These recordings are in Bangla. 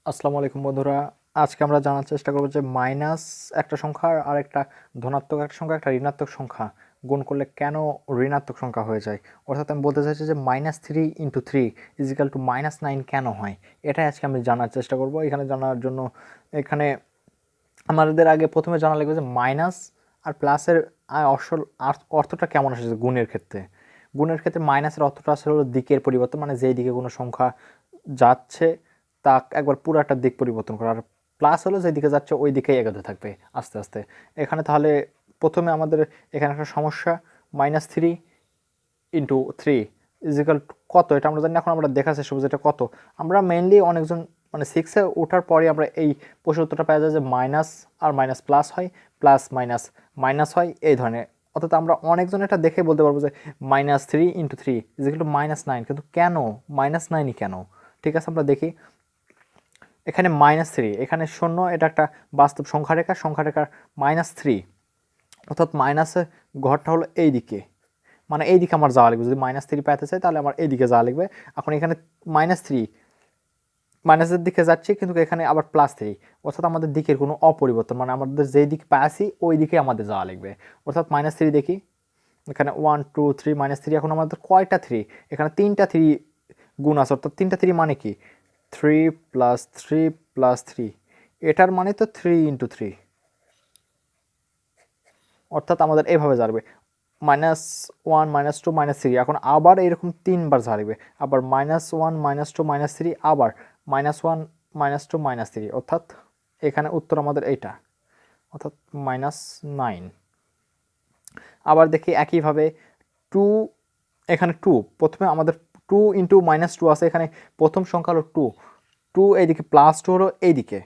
আসসালামু আলাইকুম বন্ধুরা। আজকে আমরা জানার চেষ্টা করব যে মাইনাস একটা সংখ্যা আর একটা ধনাত্মক একটা সংখ্যা একটা ঋণাত্মক সংখ্যা গুণ করলে কেন ঋণাত্মক সংখ্যা হয়ে যায়। অর্থাৎ আমি বলতে চাইছি যে -3 × 3 = -9 কেন হয়, এটাই আজকে আমি জানার চেষ্টা করব। এখানে জানার জন্য এখানে আমাদের আগে প্রথমে জানা লাগবে যে মাইনাস আর প্লাসের আসল অর্থটা কেমন আসে গুণের ক্ষেত্রে। গুণের ক্ষেত্রে মাইনাসের অর্থটা আসলে হলো দিকের পরিবর্তন, মানে যেই দিকে কোনো সংখ্যা যাচ্ছে তা একবার পুরাটা দিক পরিবর্তন করা। আর প্লাস হলো যেদিকে যাচ্ছে ওই দিকেই এগোতে থাকবে আস্তে আস্তে। এখানে তাহলে প্রথমে আমাদের এখানে একটা সমস্যা, -3 × 3 কত, এটা আমরা জানি। এখন আমরা দেখার চেষ্টা করবো এটা কত। আমরা মেইনলি অনেকজন মানে 6-এ ওঠার পরে আমরা এই প্রশ্ন উত্তরটা পাওয়া যায় যে মাইনাস আর মাইনাস প্লাস হয়, প্লাস মাইনাস মাইনাস হয়, এই ধরনের। অর্থাৎ আমরা অনেকজন এটা দেখে বলতে পারবো যে -3 × 3 = -9। কিন্তু কেন -9ই কেন? ঠিক আছে, আমরা দেখি। এখানে -3, এখানে 0, এটা একটা বাস্তব সংখ্যা রেখা, সংখ্যা রেখার -3, অর্থাৎ মাইনাসের ঘরটা হলো এই দিকে, মানে এই দিকে আমার যাওয়া লাগবে। যদি -3 পেতে চাই তাহলে আমার এই দিকে যাওয়া লাগবে। এখন এখানে -3 মাইনাসের দিকে যাচ্ছে, কিন্তু এখানে আবার +3, অর্থাৎ আমাদের দিকের কোনো অপরিবর্তন, মানে আমাদের যেই দিক পাচ্ছি ওই দিকে আমাদের যাওয়া লাগবে। অর্থাৎ -3 দেখি, এখানে 1 2 3 -3। এখন আমাদের কয়টা 3? এখানে 3টা 3 গুণ আছে, অর্থাৎ 3টা 3 মানে কি 3 + 3 + 3, এটার মানে তো 3 × 3, অর্থাৎ আমাদের এইভাবে যাবে -1 -2 -3। এখন আবার এরকম 3বার যাবে, আবার -1 -2 -3, আবার -1 -2 -3, অর্থাৎ এখানে উত্তর আমাদের এইটা, অর্থাৎ -9। আবার দেখি একইভাবে 2, এখানে 2, প্রথমে আমাদের 2 × -2 আছে, এখানে প্রথম সংখ্যা হলো 2, 2 এইদিকে, +2 হলো এইদিকে।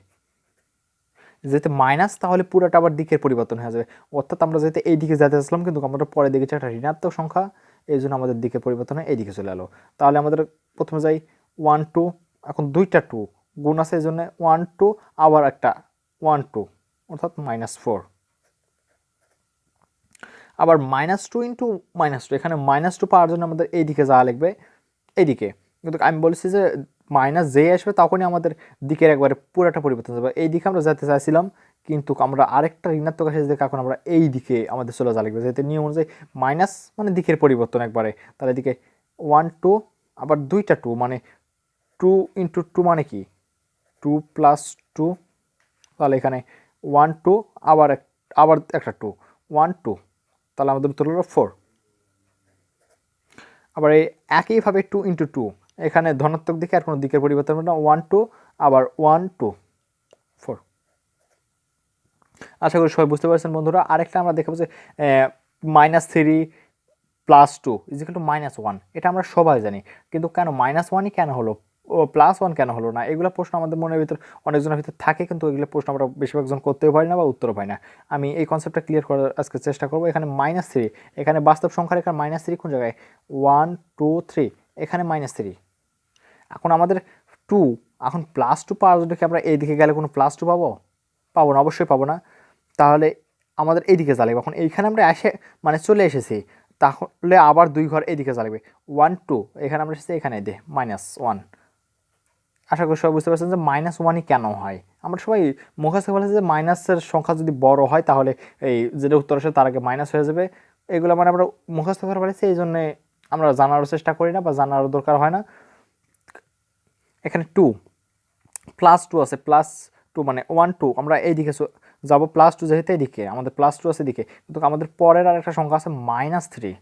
যেহেতু মাইনাস তাহলে পুরোটা আবার দিকের পরিবর্তন হয়ে যাবে, অর্থাৎ আমরা যেহেতু এই দিকে যেতে আসলাম কিন্তু আমরা পরে দেখেছি একটা ঋণাত্মক সংখ্যা, এই জন্য আমাদের দিকের পরিবর্তন হয়ে এইদিকে চলে এলো। তাহলে আমাদের প্রথমে যাই 1 2, এখন দুইটা 2 গুণ আছে, এই জন্য 1 2, আবার একটা 1 2, অর্থাৎ -4। আবার -2 × -2, এখানে -2 পাওয়ার জন্য আমাদের এইদিকে যাওয়া লাগবে, এইদিকে। কিন্তু আমি বলছি যে মাইনাস যেই আসবে তখনই আমাদের দিকের একবারে পুরোটা পরিবর্তন হবে। এই দিকে আমরা যেতে চাইছিলাম, কিন্তু আমরা আরেকটা ঋণাত্মক আসে দেখে এখন আমরা এই দিকে আমাদের চলে যাওয়া লাগবে, যেহেতু নিয়ম অনুযায়ী মাইনাস মানে দিকের পরিবর্তন একবারে। তাহলে এদিকে 1 2, আবার দুইটা 2, মানে 2 × 2 মানে কি 2 + 2, তাহলে এখানে 1 2, আবার আবার একটা 2, 1 2, তাহলে আমাদের উত্তর হলো 4। আবার এই একইভাবে 2 × 2, এখানে ধনাত্মক দিকে আর কোনো দিকের পরিবর্তন হবে না, 1 2, আবার 1 2 4। আশা করি সবাই বুঝতে পারছেন বন্ধুরা। আরেকটা আমরা দেখাবো যে -3 + 2 = -1, এটা আমরা সবাই জানি, কিন্তু কেন -1ই কেন হলো, ও +1 কেন হলো না? এগুলো প্রশ্ন আমাদের মনের ভিতর অনেকজনের ভিতর থাকে, কিন্তু এগুলো প্রশ্ন আমরা বেশিরভাগজন করতেও পারি না বা উত্তরও পাই না। আমি এই কনসেপ্টটা ক্লিয়ার করার আজকে চেষ্টা করবো। এখানে -3, এখানে বাস্তব সংখ্যা রেখার -3 কোন জায়গায় 1 2 3, এখানে -3। এখন আমাদের 2, এখন +2 পাওয়ার জন্য কি আমরা এইদিকে গেলে কোনো +2 পাবো? পাবো না, অবশ্যই পাবো না। তাহলে আমাদের এইদিকে জ্বালাবে। এখন এইখানে আমরা এসে মানে চলে এসেছি, তাহলে আবার 2 ঘর এইদিকে জ্বালাবে 1 2, এখানে আমরা এসেছি, এখানে দে -1। আশা করি সবাই বুঝতে পারছেন যে -1ই কেন হয়। আমরা সবাই মুখস্থ বলেছি যে মাইনাসের সংখ্যা যদি বড় হয় তাহলে এই যেটা উত্তর আসে তার আগে মাইনাস হয়ে যাবে। এগুলো মানে আমরা মুখস্থ করে ফেলেছি, এই জন্যে আমরা জানারও চেষ্টা করি না বা জানারও দরকার হয় না। এখানে 2 +2 আছে, +2 মানে 1 2, আমরা এইদিকে যাব, +2 যেহেতু এদিকে আমাদের +2 আছে এদিকে, কিন্তু আমাদের পরের আর একটা সংখ্যা আছে -3।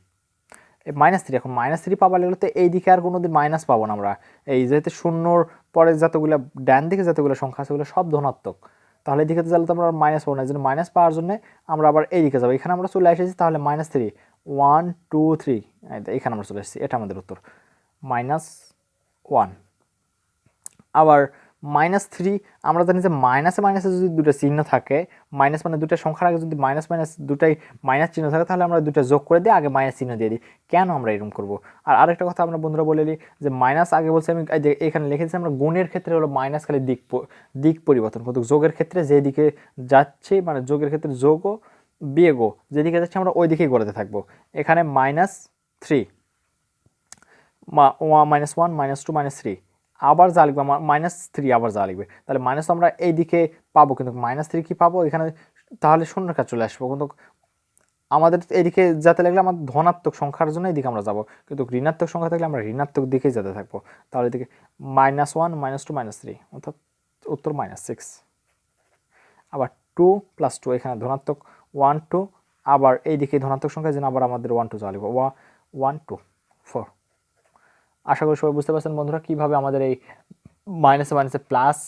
এই -3, এখন -3 পাবার লাগলে তো এইদিকে আর কোনোদিন মাইনাস পাবো না আমরা। এই যেহেতু শূন্যর পরে যতগুলো ডান দিকে যতগুলো সংখ্যা আছে ওগুলো সব ধনাত্মক, তাহলে এদিকে গেলে তো আমরা মাইনাস পাবো না। এই জন্য মাইনাস পাওয়ার জন্য আমরা আবার এইদিকে যাবো। এখানে আমরা চলে এসেছি, তাহলে -3 1 2 3, এখানে আমরা চলে এসেছি, এটা আমাদের উত্তর -1। আবার -3, আমরা জানি যে মাইনাসে মাইনাসে যদি দুটো চিহ্ন থাকে, মাইনাস মানে দুটো সংখ্যার আগে যদি মাইনাস মাইনাস দুটাই মাইনাস চিহ্ন থাকে, তাহলে আমরা দুটো যোগ করে দিয়ে আগে মাইনাস চিহ্ন দিয়ে দিই। কেন আমরা এরকম করবো? আর আরেকটা কথা আমরা বন্ধুরা বলে দিই যে মাইনাস আগে বলছি আমি এখানে লিখেছি, আমরা গুণের ক্ষেত্রে হলো মাইনাস খালি দিক পরিবর্তন, কিন্তু যোগের ক্ষেত্রে যেদিকে যাচ্ছে, মানে যোগের ক্ষেত্রে যোগও বিয়োগও যেদিকে যাচ্ছে আমরা ওই দিকেই করতে থাকবো। এখানে -3, -1 -2 -3, আবার যা লিখবে -3 আবার যা লিখবে, তাহলে মাইনাস আমরা এই দিকে পাবো, কিন্তু -3 কি পাবো এখানে, তাহলে শূন্যের কাছে চলে আসবো। কিন্তু আমাদের এইদিকে যাতে লাগলে আমাদের ধনাত্মক সংখ্যার জন্য এইদিকে আমরা যাব, কিন্তু ঋণাত্মক সংখ্যা থাকলে আমরা ঋণাত্মক দিকেই যেতে থাকবো। তাহলে এদিকে -1 -2 -3 অর্থাৎ উত্তর -6। আবার 2 + 2 এখানে ধনাত্মক 1 2, আবার এইদিকে ধনাত্মক সংখ্যা যেন আবার আমাদের 1 2 যা লিখবো 1 2 4। আশা করি সবাই বুঝতে পারছেন বন্ধুরা কিভাবে আমাদের এই মাইনাসে মাইনাসে প্লাস,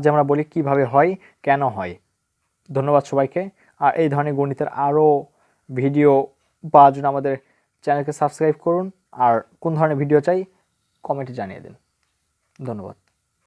যে আমরা বলি কিভাবে হয়, কেন হয়। ধন্যবাদ সবাইকে। আর এই ধরনের গণিতের আরও ভিডিও পাওয়ার জন্য আমাদের চ্যানেলকে সাবস্ক্রাইব করুন। আর কোন ধরনের ভিডিও চাই কমেন্টে জানিয়ে দিন। ধন্যবাদ।